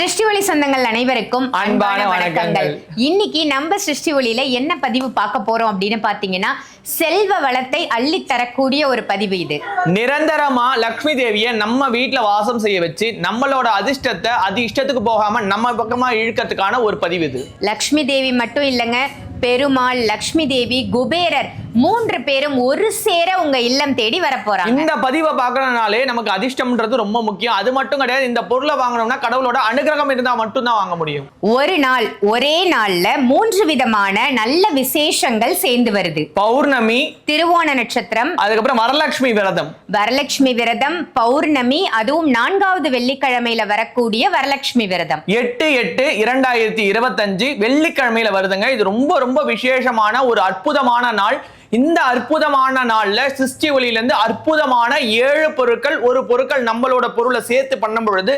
சிருஷ்டி ஒளி சொந்தங்கள் அனைவருக்கும் அன்பான வணக்கங்கள். இன்னைக்கு நம்ம சிருஷ்டி ஒளியில என்ன பதிவு பார்க்க போறோம் அப்படின்னு பாத்தீங்கன்னா, செல்வ வளத்தை அள்ளி தரக்கூடிய ஒரு பதிவு இது. நிரந்தரமா லக்ஷ்மி தேவியை நம்ம வீட்டுல வாசம் செய்ய வச்சு நம்மளோட அதிர்ஷ்டத்தை அது இஷ்டத்துக்கு போகாம நம்ம பக்கமா இழுக்கிறதுக்கான ஒரு பதிவு இது. லக்ஷ்மி தேவி மட்டும் இல்லைங்க, பெருமாள், லக்ஷ்மி தேவி, குபேரர் 3 பேரும் ஒரு சேர உங்க இல்லம் தேடி வர போறாங்க. இந்த பதிவை பார்க்கறதுனாலே நமக்கு அதிர்ஷ்டம்ன்றது ரொம்ப முக்கியம். அது மட்டும் கிடையாது, இந்த பொருளை வாங்கணும்னா கடவுளோட அனுகிரகம் இருந்தா மட்டும் தான் வாங்க முடியும். ஒரு நாள் ஒரே நாள்ல 3 விதமான நல்ல விசேஷங்கள் சேர்ந்து வருது. பௌர்ணமி, திருவோண நட்சத்திரம், அதுக்கப்புறம் வரலட்சுமி விரதம். வரலட்சுமி விரதம், பௌர்ணமி, அதுவும் 4வது வெள்ளிக்கிழமையில வரக்கூடிய வரலட்சுமி விரதம் 8/8/2025 வெள்ளிக்கிழமையில வருதுங்க. இது ரொம்ப ரொம்ப விசேஷமான ஒரு அற்புதமான நாள். இந்த அற்புதமான நாள்ல சிருஷ்டி ஒளியில இருந்து அற்புதமான 7 பொருட்கள், ஒரு பொருட்கள் நம்மளோட பொருளை சேர்த்து பண்ணும் பொழுது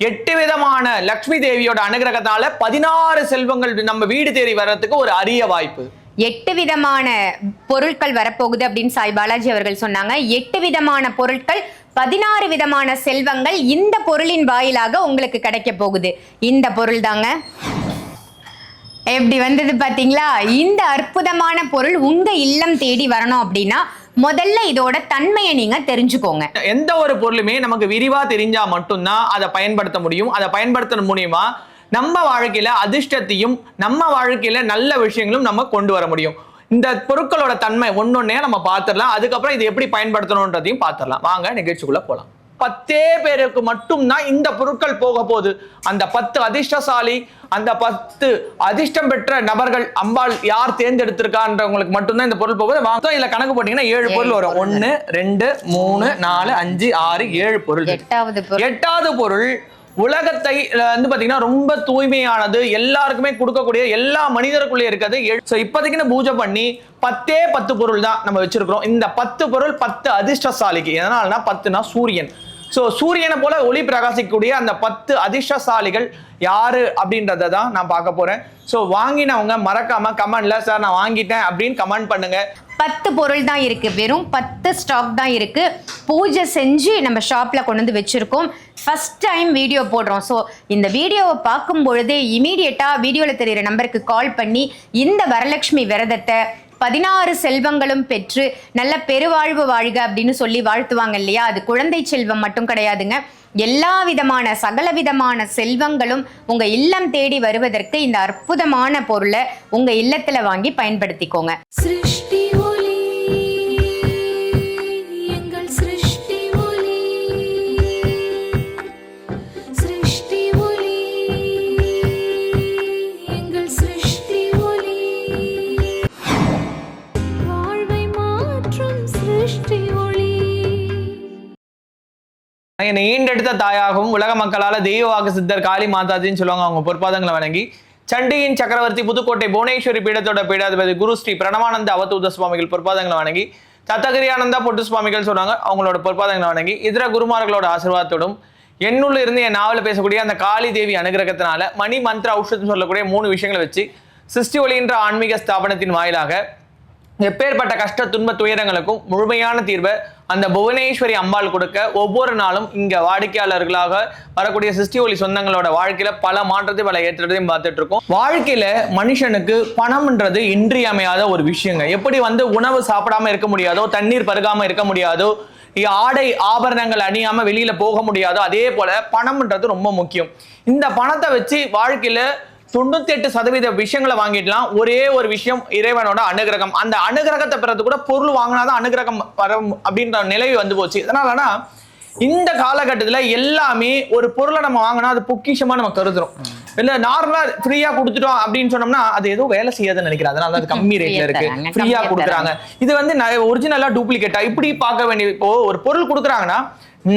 8 விதமான லக்ஷ்மி தேவியோட அனுகிரகத்தால 16 செல்வங்கள் நம்ம வீடு தேடி வர்றதுக்கு ஒரு அரிய வாய்ப்பு. 8 விதமான பொருட்கள் வரப்போகுது அப்படின்னு சாய் பாலாஜி அவர்கள் சொன்னாங்க. 8 விதமான பொருட்கள், 16 விதமான செல்வங்கள் இந்த பொருளின் வாயிலாக உங்களுக்கு கிடைக்க போகுது. இந்த பொருள் தாங்க. எப்படி வந்தது பாத்தீங்களா? இந்த அற்புதமான பொருள் உங்க இல்லம் தேடி வரணும் அப்படின்னா முதல்ல இதோட தன்மையை நீங்க தெரிஞ்சுக்கோங்க. எந்த ஒரு பொருளுமே நமக்கு விரிவா தெரிஞ்சா மட்டும்தான் அதை பயன்படுத்த முடியும். அதை பயன்படுத்த மூலியமா நம்ம வாழ்க்கையில அதிர்ஷ்டத்தையும் நம்ம வாழ்க்கையில நல்ல விஷயங்களும் நம்ம கொண்டு வர முடியும். இந்த பொருட்களோட தன்மை ஒன்னொன்னே நம்ம பார்த்துடலாம். அதுக்கப்புறம் இது எப்படி பயன்படுத்தணும்ன்றதையும் பார்த்துடலாம். வாங்க நிகழ்ச்சிக்குள்ள போலாம். 10 பேருக்கு மட்டும்தான் இந்த பொருட்கள் போக போகுது. அந்த 10 அதிர்ஷ்டசாலி, அந்த 10 அதிர்ஷ்டம் பெற்ற நபர்கள் அம்பாள் யார் தேர்ந்தெடுத்திருக்கான்றவங்களுக்கு மட்டும்தான் இந்த பொருள் போகுது. வாங்க இதுல கணக்கு போட்டீங்கன்னா 7 பொருள் வரும். 1 2 3 4 5 6 7 பொருள். 8வது பொருள் உலகத்தை வந்து பாத்தீங்கன்னா ரொம்ப தூய்மையானது, எல்லாருக்குமே கொடுக்கக்கூடிய, எல்லா மனிதருக்குள்ளே இருக்கிறது. இப்போதைக்கு பூஜை பண்ணி 10 பொருள் தான் நம்ம வச்சிருக்கிறோம். இந்த 10 பொருள் 10 அதிர்ஷ்டசாலிக்கு. எதனாலனா 10னா சூரியன். சூரியனை போல ஒளி பிரகாசிக்கக்கூடிய அந்த 10 அதிர்ஷ்டசாலிகள் யாரு அப்படின்றத தான் நான் பார்க்க போறேன். வாங்கினவங்க மறக்காம கமெண்ட்ல சார் நான் வாங்கிட்டேன் அப்படின்னு கமெண்ட் பண்ணுங்க. 10 பொருள் தான் இருக்கு, வெறும் 10 ஸ்டாக் தான் இருக்கு. பூஜை செஞ்சு நம்ம ஷாப்ல கொண்டு வந்து வச்சிருக்கோம். ஃபர்ஸ்ட் டைம் வீடியோ போடுறோம். ஸோ இந்த வீடியோவை பார்க்கும் பொழுது இமீடியட்டா வீடியோல தெரியுற நம்பருக்கு கால் பண்ணி இந்த வரலட்சுமி விரதத்தை 16 செல்வங்களும் பெற்று நல்ல பெருவாழ்வு வாழ்க அப்படின்னு சொல்லி வாழ்த்துவாங்க இல்லையா? அது குழந்தை செல்வம் மட்டும் கிடையாதுங்க. எல்லா விதமான சகல விதமான செல்வங்களும் உங்க இல்லம் தேடி வருவதற்கு இந்த அற்புதமான பொருளை உங்க இல்லத்துல வாங்கி பயன்படுத்திக்கோங்க. சிருஷ்டி ஒளி, எங்கள் சிருஷ்டி ஒளி, சிருஷ்டி ஒளி, எங்கள் சிருஷ்டி ஒளி, வாழ்வை மாற்றும் சிருஷ்டி ஒளி. என்னை ஈண்டெடுத்த தாயாகவும் உலக மக்களால தெய்வ வாக்கு சித்தர் காளி மாதாஜின்னு சொல்லுவாங்க. அவங்க பொற்பாதங்களை வணங்கி சண்டியின் சக்கரவர்த்தி புதுக்கோட்டை புவனேஸ்வரி பீடத்தோட பீடாதிபதி குரு ஸ்ரீ பிரணவானந்த அவதூத சுவாமிகள் பொற்பாதங்களை வணங்கி தத்தகிரியானந்தா பொட்டு சுவாமிகள் சொல்றாங்க, அவங்களோட பொற்பாதங்களை வணங்கி இதர குருமார்களோட ஆசீர்வாதத்தோடும் என்னுள்ள இருந்து என் நாவல பேசக்கூடிய அந்த காளி தேவி அனுகிரகத்தினால மணி மந்திர ஔஷதம் சொல்லக்கூடிய 3 விஷயங்களை வச்சு சிருஷ்டி ஒளின்ற ஆன்மீக ஸ்தாபனத்தின் வாயிலாக எப்பேற்பட்ட கஷ்ட துன்ப துயரங்களுக்கும் முழுமையான தீர்வை அந்த புவனேஸ்வரி அம்பாள் கொடுக்க ஒவ்வொரு நாளும் இங்க வாடிக்கையாளர்களாக வரக்கூடிய சிருஷ்டி ஒளி சொந்தங்களோட வாழ்க்கையில பல மாற்றத்தை பல ஏற்றத்தையும் பார்த்துட்டு இருக்கோம். வாழ்க்கையில மனுஷனுக்கு பணம்ன்றது இன்றியமையாத ஒரு விஷயங்க. எப்படி உணவு சாப்பிடாம இருக்க முடியாதோ, தண்ணீர் பருகாம இருக்க முடியாதோ, ஆடை ஆபரணங்கள் அணியாம வெளியில போக முடியாதோ, அதே போல பணம்ன்றது ரொம்ப முக்கியம். இந்த பணத்தை வச்சு வாழ்க்கையில 98% விஷயங்களை வாங்கிடலாம். ஒரே ஒரு விஷயம் இறைவனோட அனுகிரகம். அந்த அனுகிரகத்தை பெறது கூட பொருள் வாங்கினாதான் அனுகிரகம் வரும் அப்படின்ற நிலைவு வந்து போச்சு. இதனாலனா இந்த காலகட்டத்தில் எல்லாமே ஒரு பொருளை நம்ம வாங்கினா அது பொக்கிஷமா நம்ம கருதுறோம். இல்ல நார்மலா ஃப்ரீயா கொடுத்துட்டோம் அப்படின்னு சொன்னோம்னா அது ஏதோ வேலை செய்யாதுன்னு நினைக்கிறேன். அதனால அது கம்மி ரேட்ல இருக்கு, ஃப்ரீயா கொடுக்குறாங்க. இது ஒரிஜினலா டூப்ளிகேட்டா இப்படி பார்க்க வேண்டிய. இப்போ ஒரு பொருள் கொடுக்குறாங்கன்னா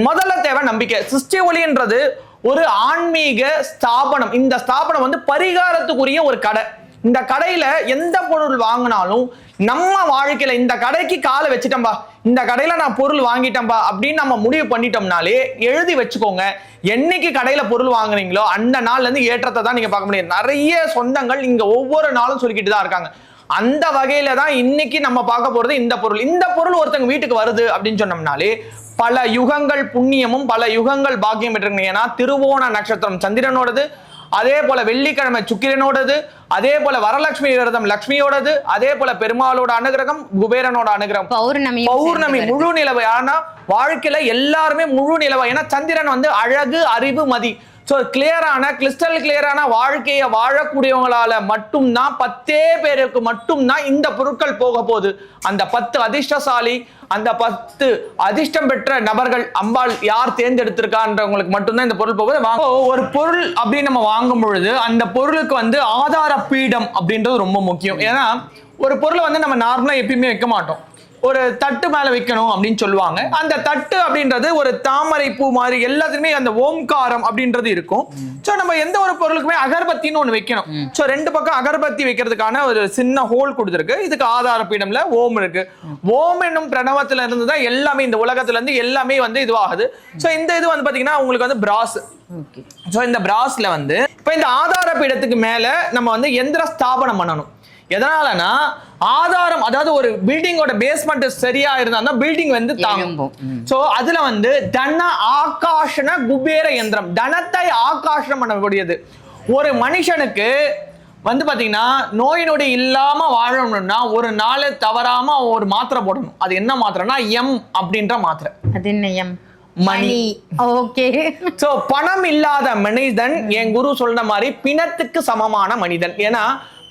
முதல்ல தேவை நம்பிக்கை. சிருஷ்டி ஒளின்றது ஒரு ஆன்மீக ஸ்தாபனம். இந்த ஸ்தாபனம் பரிகாரத்துக்குரிய ஒரு கடை. இந்த கடையில எந்த பொருள் வாங்கினாலும் நம்ம வாழ்க்கையில இந்த கடைக்கு காலை வச்சுட்டோம்பா, இந்த கடையில நான் பொருள் வாங்கிட்டேன்பா அப்படின்னு நம்ம முடிவு பண்ணிட்டோம்னாலே எழுதி வச்சுக்கோங்க. என்னைக்கு கடையில பொருள் வாங்குறீங்களோ அந்த நாள்ல இருந்து ஏற்றத்தை தான் நீங்க பார்க்க முடியும். நிறைய சொந்தங்கள் இங்க ஒவ்வொரு நாளும் சொல்லிக்கிட்டு தான் இருக்காங்க. அந்த வகையில தான் இன்னைக்கு நம்ம பார்க்க போறது இந்த பொருள் ஒருத்தங்க வீட்டுக்கு வருது அப்படின்னு சொன்னோம்னாலே பல யுகங்கள் புண்ணியமும் பல யுகங்கள் பாக்கியம் பெற்றிருக்கீங்க. ஏன்னா திருவோண நட்சத்திரம் சந்திரனோடது, அதே போல வெள்ளிக்கிழமை சுக்கிரனோடது, அதே போல வரலட்சுமி விரதம் லட்சுமியோடது, அதே போல பெருமாளோட அனுகிரகம் குபேரனோட அனுகிரகம், பௌர்ணமி முழு நிலவு. ஆனா வாழ்க்கையில எல்லாருமே முழு நிலவு. ஏன்னா சந்திரன் வந்து அழகு அறிவு மதி. ஸோ கிறிஸ்டல் கிளியரான வாழ்க்கையை வாழக்கூடியவங்களால மட்டும்தான் 10 பேருக்கு மட்டும்தான் இந்த பொருட்கள் போக போகுது. அந்த 10 அதிர்ஷ்டசாலி, அந்த 10 அதிர்ஷ்டம் பெற்ற நபர்கள் அம்பாள் யார் தேர்ந்தெடுத்திருக்கான்றவங்களுக்கு மட்டும்தான் இந்த பொருள் போகுது. ஒரு பொருள் அப்படின்னு நம்ம வாங்கும் பொழுது அந்த பொருளுக்கு வந்து ஆதார பீடம் அப்படின்றது ரொம்ப முக்கியம். ஏன்னா ஒரு பொருளை வந்து நம்ம நார்மலா எப்பயுமே வைக்க மாட்டோம், ஒரு தட்டு மேல வைக்கணும் அப்படின்னு சொல்லுவாங்க. அந்த தட்டு அப்படின்றது ஒரு தாமரை பூ மாதிரி எல்லாத்துக்குமே அந்த ஓம்காரம் அப்படின்றது இருக்கும். சோ நம்ம எந்த ஒரு பொருளுக்குமே அகர்பத்தின்னு ஒண்ணு வைக்கணும். சோ 2 பக்கம் அகர்பத்தி வைக்கிறதுக்கான ஒரு சின்ன ஹோல் கொடுத்துருக்கு. இதுக்கு ஆதார பீடம்ல ஓம் இருக்கு. ஓம் என்னும் பிரணவத்துல இருந்து தான் எல்லாமே இந்த உலகத்துல இருந்து எல்லாமே வந்து இதுவாகுது. சோ இந்த இது வந்து பாத்தீங்கன்னா உங்களுக்கு வந்து பிராஸ். சோ இந்த பிராஸ்ல வந்து இப்ப இந்த ஆதார பீடத்துக்கு மேல நம்ம வந்து எந்திர ஸ்தாபனம் பண்ணணும். எதனாலனா ஆதாரம், அதாவது ஒரு பில்டிங்கோட பேஸ்மெண்ட் சரியா இருந்தா பில்டிங் வந்து தாங்கும். சோ அதுல வந்து தன ஆகாஷன குபேர யந்திரம், தனத்தை ஆகாஷனம் பண்ணக்கூடியது. ஒரு மனுஷனுக்கு வந்து பாத்தீங்கன்னா நோய் நொடி இல்லாம வாழணும்னா ஒரு நாள் தவறாம ஒரு மாத்திரை போடணும். அது என்ன மாத்திரைனா எம் அப்படின்ற மாத்திரை. அது என்ன எம்? மணி. ஓகே. சோ பணம் இல்லாத மனிதன் என் குரு சொன்ன மாதிரி பிணத்துக்கு சமமான மனிதன். ஏன்னா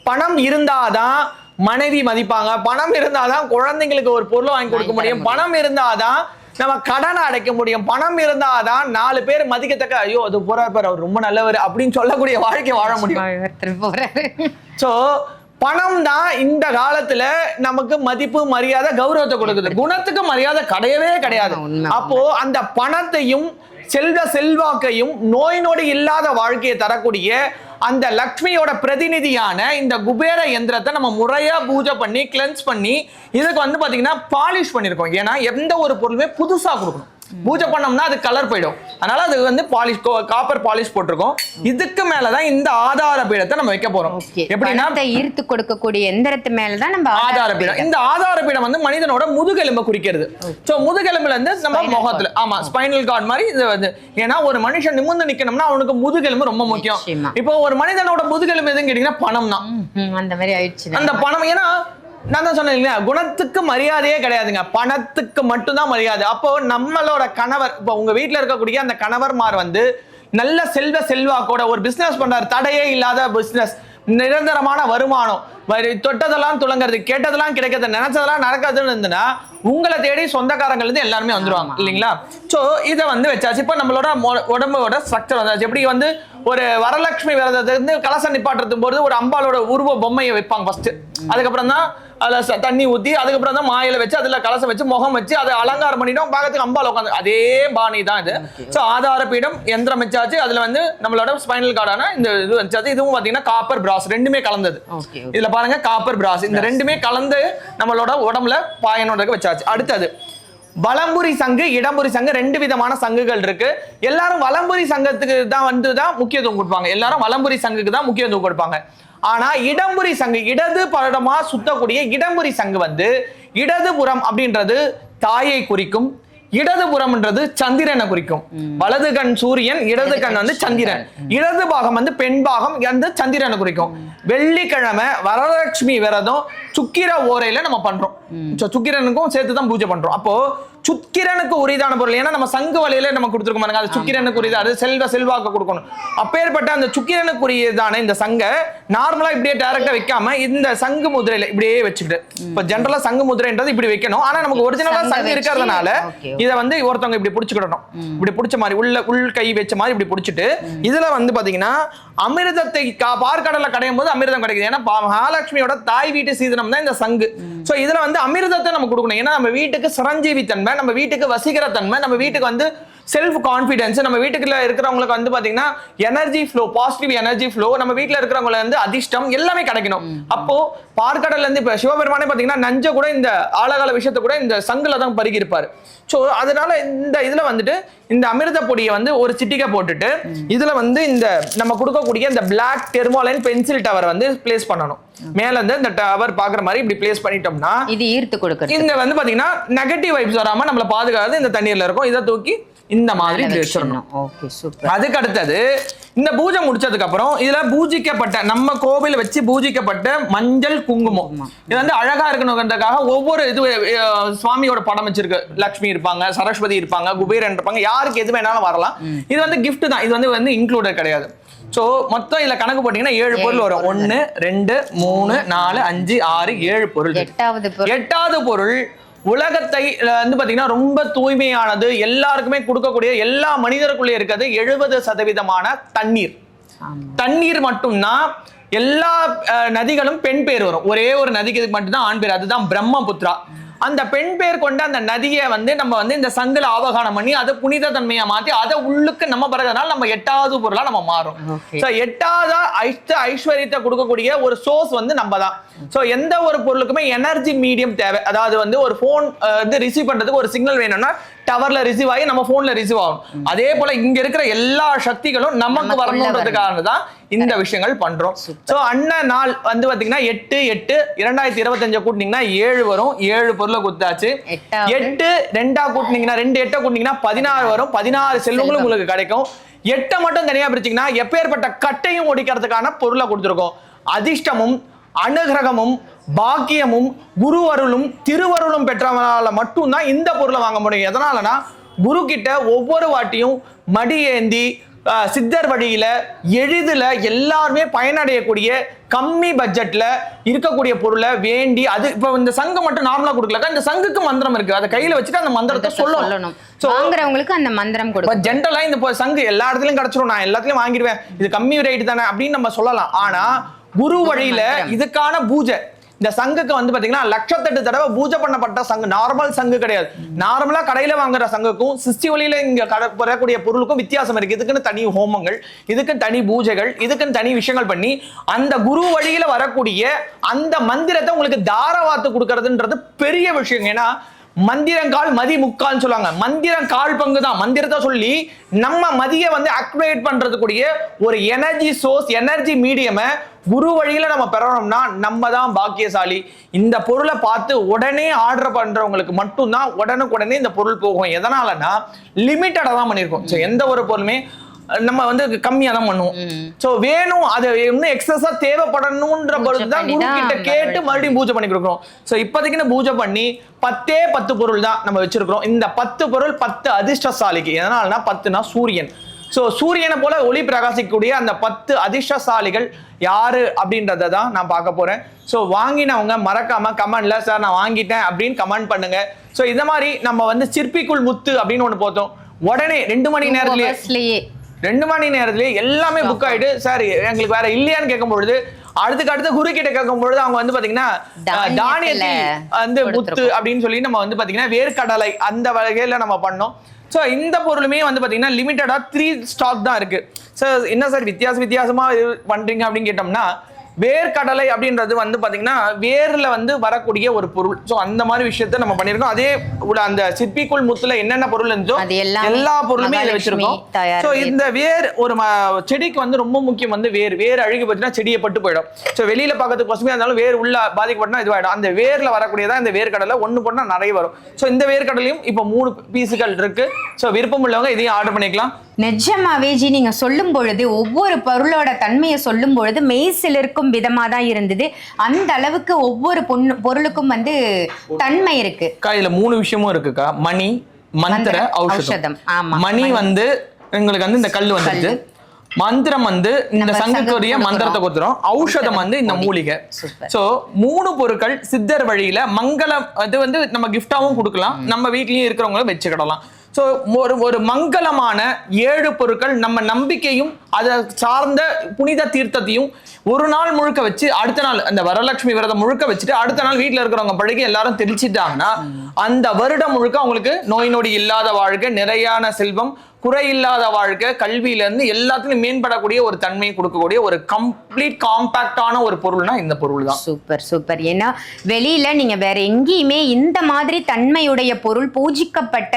பணம் இருந்தாதான் மனைவி மதிப்பாங்க, பணம் இருந்தாதான் குழந்தைங்களுக்கு ஒரு பொருள் வாங்கி கொடுக்க முடியும், பணம் இருந்தாதான் நம்ம கடனை அடைக்க முடியும், பணம் இருந்தாதான் 4 பேர் மதிக்கத்தக்க ஐயோ அது போறாரு அவர் ரொம்ப நல்லவர் அப்படின்னு சொல்லக்கூடிய வாழ்க்கை வாழ முடியும். சோ பணம் தான் இந்த காலத்துல நமக்கு மதிப்பு மரியாதை கௌரவத்தை கொடுக்குது. குணத்துக்கு மரியாதை கிடையவே கிடையாது. அப்போ அந்த பணத்தையும் செல்வாக்கையும் நோய் நொடி இல்லாத வாழ்க்கையை தரக்கூடிய அந்த லக்ஷ்மியோட பிரதிநிதியான இந்த குபேர யந்திரத்தை நம்ம முறையா பூஜை பண்ணி கிளென்ஸ் பண்ணி இதுக்கு வந்து பாத்தீங்கன்னா பாலிஷ் பண்ணிருக்கோம். ஏன்னா எந்த ஒரு பொருளுமே புதுசா கொடுக்கணும். பூஜை பண்ணோம்னா அது கலர் போயிடும். அதனால அது வந்து பாலிஷ், காப்பர் பாலிஷ் போட்டிருக்கோம். இதுக்கு மேலதான் இந்த ஆதார பீடத்தை நம்ம வைக்க போறோம். எப்படின்னா ஈர்த்து கொடுக்கக்கூடிய எந்திரத்து மேலதான் நம்ம ஆதார பீடம். இந்த ஆதார பீடம் வந்து மனிதனோட முதுகெலும்பை குறிக்கிறது. சோ முதுகெலும்புல இருந்து நம்ம முகத்துல ஸ்பைனல் கார்டு மாதிரி இது வந்து. ஏன்னா ஒரு மனுஷன் நிமிர்ந்து நிக்கணும்னா அவனுக்கு முதுகெலும்பு ரொம்ப முக்கியம். இப்போ ஒரு மனிதனோட முதுகெலும்பு எதுன்னு கேட்டீங்கன்னா பணம் தான். அந்த மாதிரி ஆயிடுச்சு. அந்த பணம், ஏன்னா நான் தான் சொன்னேன் இல்லையா, குணத்துக்கு மரியாதையே கிடையாதுங்க, பணத்துக்கு மட்டும்தான் மரியாதை. அப்போ நம்மளோட கணவர், இப்போ உங்க வீட்டுல இருக்கக்கூடிய அந்த கணவர்மார் வந்து நல்ல செல்வாக்கோட ஒரு பிசினஸ் பண்றாரு, தடையே இல்லாத பிசினஸ், நிரந்தரமான வருமானம், தொட்டதெல்லாம் துளங்கிறது, கேட்டதெல்லாம் கிடைக்கிறது, நினைச்சதெல்லாம் நடக்கிறதுன்னு இருந்துன்னா உங்களை தேடி சொந்தக்காரங்கள் இருந்து எல்லாருமே வந்துருவாங்க இல்லைங்களா. சோ இதை வந்து வச்சாச்சு. இப்போ நம்மளோட உடம்போட ஸ்ட்ரக்சர் வந்தாச்சு. எப்படி வந்து ஒரு வரலட்சுமி விரதத்தை இருந்து கலசம் நிப்பாட்டுறது போது ஒரு அம்பாலோட உருவ பொம்மையை வைப்பாங்க ஃபர்ஸ்ட், அதுக்கப்புறம் தான் அதுல தண்ணி ஊத்தி, அதுக்கப்புறம் தான் மாயில வச்சு அதுல கலசம் வச்சு முகம் வச்சு அதை அலங்காரம் பண்ணிட்டோம், பார்க்கறதுக்கு அம்பாள் உட்காந்து. அதே பாணி தான் இது. சோ ஆதார பீடம் யந்திரம் வச்சாச்சு. அதுல வந்து நம்மளோட ஸ்பைனல் கார்டான இந்த இது வச்சாச்சு. இதுவும் பாத்தீங்கன்னா காப்பர் பிராஸ் ரெண்டுமே கலந்தது. இதுல பாருங்க காப்பர் பிராஸ், இந்த ரெண்டுமே கலந்து நம்மளோட உடம்புல பாயனோட வச்சாச்சு. அடுத்தது வலம்புரி சங்கு, இடம்புரி சங்கு, 2 விதமான சங்குகள் இருக்கு. எல்லாரும் வலம்புரி சங்கத்துக்கு தான் வந்து தான் முக்கியத்துவம் கொடுப்பாங்க. எல்லாரும் வலம்புரி சங்குக்கு தான் முக்கியத்துவம் கொடுப்பாங்க. ஆனா இடம்புரி சங்கு, இடது படமா சுத்தக்கூடிய இடம்புரி சங்கு வந்து இடதுபுறம் அப்படின்றது தாயை குறிக்கும், இடதுபுறம்ன்றது சந்திரனை குறிக்கும். வலது கண் சூரியன், இடது கண் வந்து சந்திரன். இடது பாகம் வந்து பெண் பாகம் வந்து சந்திரனை குறிக்கும். வெள்ளிக்கிழமை வரலட்சுமி விரதம் சுக்கிர ஓரையில நம்ம பண்றோம். சுக்கிரனுக்கும் சேர்த்து தான் பூஜை பண்றோம். அப்போ சுக்கிரனுக்கு உரிதான பொருள், ஏன்னா நம்ம சங்கு வலையில நம்ம கொடுத்துருக்கோம் பாருங்க, அது சுக்கிரனுக்கு உரிதான செல்வாக்கு கொடுக்கணும். அப்பேற்பட்ட அந்த சுக்கிரனுக்கு உரியதான இந்த சங்க நார்மலா இப்படியே டைரக்டா வைக்காம இந்த சங்கு முதிரையில இப்படியே வச்சுக்கிட்டு, இப்ப ஜென்ரலா சங்கு முதிரைன்றது இப்படி வைக்கணும். ஆனா நமக்கு ஒரிஜினலா சங்கு இருக்கிறதுனால இதை வந்து ஒருத்தவங்க இப்படி பிடிச்சுக்கிடணும். இப்படி பிடிச்ச மாதிரி உள் கை வச்ச மாதிரி இப்படி பிடிச்சிட்டு இதுல வந்து பாத்தீங்கன்னா அமிர்தத்தை பார்க்கடல கடையும் போது அமிர்தம் கிடைக்குது. ஏன்னா மகாலட்சுமியோட தாய் வீட்டு சீதனம் தான் இந்த சங்கு. சோ இதுல வந்து அமிர்தத்தை நம்ம கொடுக்கணும். ஏன்னா நம்ம வீட்டுக்கு சிரஞ்சீவி தன்மை, நம்ம வீட்டுக்கு வசீகர தன்மை, நம்ம வீட்டுக்கு வந்து செல்ஃப் கான்ஃபிடன்ஸ். நம்ம வீட்டுக்குள்ள இருக்கிறவங்களுக்கு வந்து பாத்தீங்கன்னா energy flow, positive energy flow, நம்ம வீட்டுல இருக்கிறவங்க வந்து அதிர்ஷ்டம் எல்லாமே கிடைக்கணும். அப்போ பார்க்கடல்ல இருந்து இப்ப சிவபெருமானே பாத்தீங்கன்னா நஞ்ச கூட இந்த ஆழகால விஷயத்தை கூட இந்த சங்குல தான் பருகி இருப்பாரு. ஸோ அதனால இந்த இதுல வந்துட்டு இந்த அமிர்த பொடியை வந்து ஒரு சிட்டிகை போட்டுட்டு இதுல வந்து இந்த நம்ம கொடுக்கக்கூடிய இந்த பிளாக் டெர்மோலைன் பென்சில் டவர் வந்து பிளேஸ் பண்ணணும். மேல இருந்து இந்த டவர் பாக்குற மாதிரி இப்படி பிளேஸ் பண்ணிட்டோம்னா இது ஈர்த்து கொடுக்குறது. இங்க வந்து பாத்தீங்கன்னா நெகட்டிவ் வைப்ஸ் வராம நம்மள பாதுகாத்து இந்த தண்ணீர்ல இருக்கும். இதை தூக்கி இந்த மாதிரி வச்சிடணும். Okay, super. அதுக்கு அடுத்தது இந்த பூஜை முடிச்சதுக்கு அப்புறம் இதுல பூஜிக்கப்பட்ட நம்ம கோவில் வச்சு பூஜிக்கப்பட்ட மஞ்சள் குங்குமம் இது வந்து அழகா இருக்கணுங்கிறதுக்காக ஒவ்வொரு இது சுவாமியோட படம் வச்சிருக்கு. லட்சுமி இருப்பாங்க, சரஸ்வதி இருப்பாங்க, குபேரன் இருப்பாங்க, யாருக்கு எது வேணாலும் வரலாம். இது வந்து கிஃப்ட் தான், இது வந்து இன்க்ளூடட் கிடையாது. சோ மொத்தம் இதுல கணக்கு போட்டீங்கன்னா 7 பொருள் வரும். 1 2 3 4 5 6 7 பொருள். எட்டாவது பொருள் உலகத்தை வந்து பாத்தீங்கன்னா ரொம்ப தூய்மையானது, எல்லாருக்குமே கொடுக்கக்கூடிய, எல்லா மனிதருக்குள்ளே இருக்கிறது 70% தண்ணீர். தண்ணீர் மட்டும்தான். எல்லா நதிகளும் பெண் பேர் வரும், ஒரே ஒரு நதிக்கு மட்டும்தான் ஆண் பேர், அதுதான் பிரம்மபுத்திரா. அந்த பெண் பேர் கொண்ட அந்த நதியை வந்து நம்ம வந்து இந்த சங்குல ஆவகானம் பண்ணி அதை புனித தன்மையா மாத்தி அதை உள்ளுக்கு நம்ம பிறகுனால நம்ம 8வது பொருளா நம்ம மாறும். எட்டாவது ஐஸ்வர்யத்தை கொடுக்கக்கூடிய ஒரு சோர்ஸ் வந்து நம்ம தான். சோ எந்த ஒரு பொருளுக்குமே எனர்ஜி மீடியம் தேவை. அதாவது வந்து ஒரு போன் வந்து ரிசீவ் பண்றதுக்கு ஒரு சிக்னல் வேணும்னா டவர்ல ரிசீவ் ஆகி நம்ம போன்ல ரிசீவ் ஆகும். அதே போல இங்க இருக்கிற எல்லா சக்திகளும் நமக்கு வரணுன்றதுக்காக தான் இந்த விஷயங்கள் பண்றோம். சோ அண்ணன் நாள் வந்து பாத்தீங்கன்னா 8/8/2025 கூட்டினீங்கன்னா 7 வரும். 7 பொருளை குத்தாச்சு. 8 2 கூட்டினீங்கன்னா 2 8 கூட்டினீங்கன்னா 16 வரும். 16 செல்வங்களும் உங்களுக்கு கிடைக்கும். 8 மட்டும் தனியா பிரிச்சீங்கன்னா எப்பேற்பட்ட கட்டையும் ஒடிக்கிறதுக்கான பொருளை கொடுத்துருக்கோம். அதிர்ஷ்டமும் அனுகிரகமும் பாக்கியமும் குரு அருளும் திருவருளும் பெற்றவனால மட்டும்தான் இந்த பொருளை வாங்க முடியும். எதனாலனா குரு கிட்ட ஒவ்வொரு வாட்டியும் மடி ஏந்தி சித்தர் வழியில எளிதில் எல்லாருமே பயனடையக்கூடிய கம்மி பட்ஜெட்ல இருக்கக்கூடிய பொருளை வேண்டி, அது இப்ப இந்த சங்கு மட்டும் நார்மலா கொடுக்கல, இந்த சங்குக்கு மந்திரம் இருக்கு, அதை கையில வச்சுட்டு அந்த மந்திரத்தை சொல்லணும். வாங்குறவங்களுக்கு அந்த மந்திரம் கொடுக்கும். ஜென்ரலா இந்த சங்கு எல்லா இடத்துலயும் கிடைச்சிரும், நான் எல்லாத்துலயும் வாங்கிடுவேன், இது கம்மி ரேட் தானே அப்படின்னு நம்ம சொல்லலாம். ஆனா குரு வழியில இதுக்கான பூஜை, இந்த சங்குக்கு வந்து பாத்தீங்கன்னா 1,08 தடவை பூஜை பண்ணப்பட்ட சங்கு, நார்மல் சங்கு கிடையாது. நார்மலா கடையில வாங்குற சங்குக்கும் சிருஷ்டி வழியில இங்க பெறக்கூடிய பொருளுக்கும் வித்தியாசம் இருக்கு. இதுக்குன்னு தனி ஹோமங்கள், இதுக்கு தனி பூஜைகள், இதுக்குன்னு தனி விஷயங்கள் பண்ணி அந்த குரு வழியில வரக்கூடிய அந்த மந்திரத்தை உங்களுக்கு தாரவாத்து கொடுக்கறதுன்றது பெரிய விஷயம். ஏன்னா மந்திரங்கால் மதி முக்கால்னு சொல்லுவாங்க. மந்திரம் கால் பங்கு தான். மந்திரத்தை சொல்லி நம்ம மதியை வந்து ஆக்டிவேட் பண்றதுக்கூடிய ஒரு எனர்ஜி சோர்ஸ், எனர்ஜி மீடியமை குரு வழியில நம்ம பெறணும்னா நம்ம தான் பாக்கியசாலி. இந்த பொருளை பார்த்து உடனே ஆர்டர் பண்றவங்களுக்கு மட்டும்தான் உடனுக்குடனே இந்த பொருள் போகும். எதனாலனா லிமிட்டடா தான் பண்ணிருக்கோம். எந்த ஒரு பொருளுமே நம்ம வந்து கம்மியா தான் பண்ணுவோம். சோ வேணும், அது இன்னும் எக்ஸஸா தேவைப்படணும்ன்ற பொழுது தான் குரு கிட்ட கேட்டு மறுபடியும் பூஜை பண்ணி கொடுக்குறோம். சோ இப்போதைக்கு பூஜை பண்ணி 10 பொருள் தான் நம்ம வச்சிருக்கிறோம். இந்த 10 பொருள் 10 அதிர்ஷ்டசாலிக்கு. எதனாலனா 10னா சூரியன். சோ சூரியனை போல ஒளி பிரகாசிக்கக்கூடிய அந்த 10 அதிர்ஷ்டசாலிகள் யாரு அப்படின்றத தான் நான் பார்க்க போறேன். சோ வாங்கினவங்க மறக்காம கமெண்ட்ல சார் நான் வாங்கிட்டேன் அப்படின்னு கமெண்ட் பண்ணுங்க. சோ இந்த மாதிரி நம்ம வந்து சிற்பிக்குள் முத்து அப்படின்னு ஒண்ணு போட்டோம். உடனே 2 மணி நேரத்திலேயே எல்லாமே புக் ஆயிட்டு சார் எங்களுக்கு வேற இல்லையான்னு கேட்கும்பொழுது அடுத்த குரு கிட்ட கேட்கும்பொழுது அவங்க வந்து பாத்தீங்கன்னா தானியத்தில் வந்து முத்து அப்படின்னு சொல்லி நம்ம வந்து பாத்தீங்கன்னா வேர்க்கடலை அந்த வகையில நம்ம பண்ணோம். ஸோ இந்த பொருளுமே வந்து பாத்தீங்கன்னா லிமிட்டடா 3 ஸ்டாக் தான் இருக்கு. சார் என்ன சார் வித்தியாசமா பண்றீங்க அப்படின்னு கேட்டோம்னா, வேர்க்கடலை அப்படின்றது வந்து பாத்தீங்கன்னா வேர்ல வந்து வரக்கூடிய ஒரு பொருள். சோ அந்த மாதிரி விஷயத்த நம்ம பண்ணிருக்கோம். அதே அந்த சிற்பிக்குள் முத்துல என்னென்ன பொருள் இருந்துச்சோ எல்லா பொருளுமே இதை வச்சிருக்கோம். சோ இந்த வேர் ஒரு செடிக்கு வந்து ரொம்ப முக்கியம். வந்து வேர் அழுகி போச்சுன்னா செடியை பட்டு போயிடும். சோ வெளியில பார்க்கறதுக்கு கொசமே இருந்தாலும் வேர் உள்ள பாதிக்கப்பட்டா இதுவாயிடும். அந்த வேர்ல வரக்கூடியதான் இந்த வேர்க்கடலை. ஒண்ணு போட்டா நிறைய வரும். சோ இந்த வேர்க்கடலையும் இப்ப 3 பீஸுகள் இருக்கு. சோ விருப்பம் உள்ளவங்க இதையும் ஆர்டர் பண்ணிக்கலாம். நிஜமாவே ஜி, நீங்க சொல்லும் பொழுது ஒவ்வொரு பொருளோட தன்மையை சொல்லும் பொழுது மெய்சில் இருக்கும் விதமா தான் இருந்தது. அந்த அளவுக்கு ஒவ்வொரு பொருளுக்கும் வந்து தன்மை இருக்கு. இதுல 3 விஷயமும் இருக்குக்கா. மணி, மந்திர, ஔஷதம். மணி வந்து எங்களுக்கு வந்து இந்த கல் வந்துருச்சு. மந்திரம் வந்து இந்த சங்குக்குரிய மந்திரத்தை கொடுத்துரும். ஔஷதம் வந்து இந்த மூலிகை. சோ 3 பொருட்கள் சித்தர் வழியில மங்களம். அது வந்து நம்ம கிஃப்டாவும் கொடுக்கலாம், நம்ம வீட்லயும் இருக்கிறவங்களும் வச்சுக்கிடலாம். ஸோ ஒரு மங்களமான 7 பொருட்கள் நம்ம நம்பிக்கையும் அதை சார்ந்த புனித தீர்த்தத்தையும் ஒரு நாள் முழுக்க வச்சு அடுத்த நாள் அந்த வரலட்சுமி விரதம் முழுக்க வச்சுட்டு அடுத்த நாள் வீட்டில் இருக்கிறவங்க பழகி எல்லாரும் தெளிச்சிட்டாங்கன்னா அந்த வருடம் முழுக்க அவங்களுக்கு நோய் நொடி இல்லாத வாழ்க்கை, நிறையான செல்வம், குறையில்லாத வாழ்க்கை, கல்வியில இருந்து எல்லாத்துலயும் மேம்படக்கூடிய ஒரு தன்மையை கொடுக்கக்கூடிய ஒரு கம்ப்ளீட் காம்பாக்டான ஒரு பொருள்னா இந்த பொருள் தான். Super super. ஏன்னா வெளியில நீங்க வேற எங்கேயுமே இந்த மாதிரி தன்மையுடைய பொருள், பூஜிக்கப்பட்ட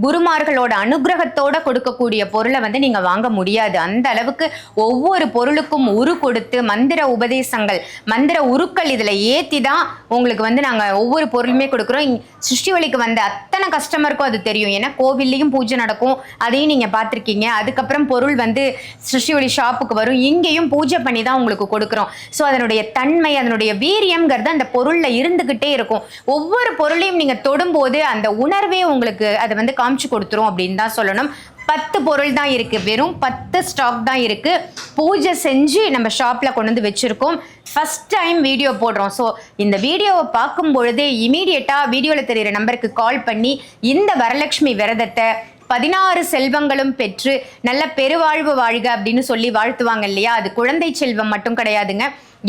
குருமார்களோட அனுகிரகத்தோட கொடுக்கக்கூடிய பொருளை வந்து நீங்க வாங்க முடியாது. அந்த அளவுக்கு ஒவ்வொரு பொருளுக்கும் உரு கொடுத்து மந்திர உபதேசங்கள், மந்திர உருக்கள் இதுல ஏத்தி தான் உங்களுக்கு வந்து நாங்க ஒவ்வொரு பொருளுமே கொடுக்குறோம். சிருஷ்டி ஒளிக்கு வந்த அத்தனை கஸ்டமருக்கும் அது தெரியும். ஏன்னா கோவில்லையும் பூஜை நடக்கும், அதையும் நீங்க பார்த்திருக்கீங்க. அதுக்கப்புறம் பொருள் வந்து சிருஷ்டி ஒளி ஷாப்புக்கு வரும், இங்கேயும் பூஜை பண்ணி தான் உங்களுக்கு கொடுக்குறோம். ஸோ அதனுடைய தன்மை, அதனுடைய வீரியம்ங்கிறது அந்த பொருள்ல இருந்துகிட்டே இருக்கும். ஒவ்வொரு பொருளையும் நீங்க தொடும்போது அந்த உணர்வே உங்களுக்கு அதை வந்து காமிச்சு கொடுத்துரும் அப்படின்னு தான் சொல்லணும். 10 பொருள் தான் இருக்கு, வெறும் 10 ஸ்டாக் தான் இருக்கு. பூஜை செஞ்சு நம்ம ஷாப்ல கொண்டு வந்து வச்சிருக்கோம். ஃபர்ஸ்ட் டைம் வீடியோ போடுறோம். ஸோ இந்த வீடியோவை பார்க்கும் பொழுதே இமீடியட்டா வீடியோல தெரியுற நம்பருக்கு கால் பண்ணி இந்த வரலட்சுமி விரதத்தை 16 செல்வங்களும் பெற்று நல்ல பெருவாழ்வு வாழ்க அப்படின்னு சொல்லி வாழ்த்துவாங்க இல்லையா, அது குழந்தை செல்வம் மட்டும் கிடையாதுங்க.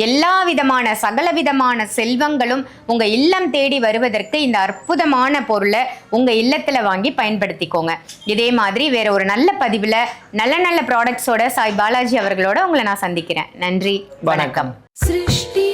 எல்லா விதமான சகல விதமான செல்வங்களும் உங்க இல்லம் தேடி வருவதற்கு இந்த அற்புதமான பொருளை உங்க இல்லத்துல வாங்கி பயன்படுத்திக்கோங்க. இதே மாதிரி வேற ஒரு நல்ல பதிவுல நல்ல நல்ல ப்ராடக்ட்ஸோட சாய் பாலாஜி அவர்களோட உங்களை நான் சந்திக்கிறேன். நன்றி, வணக்கம். सृष्टि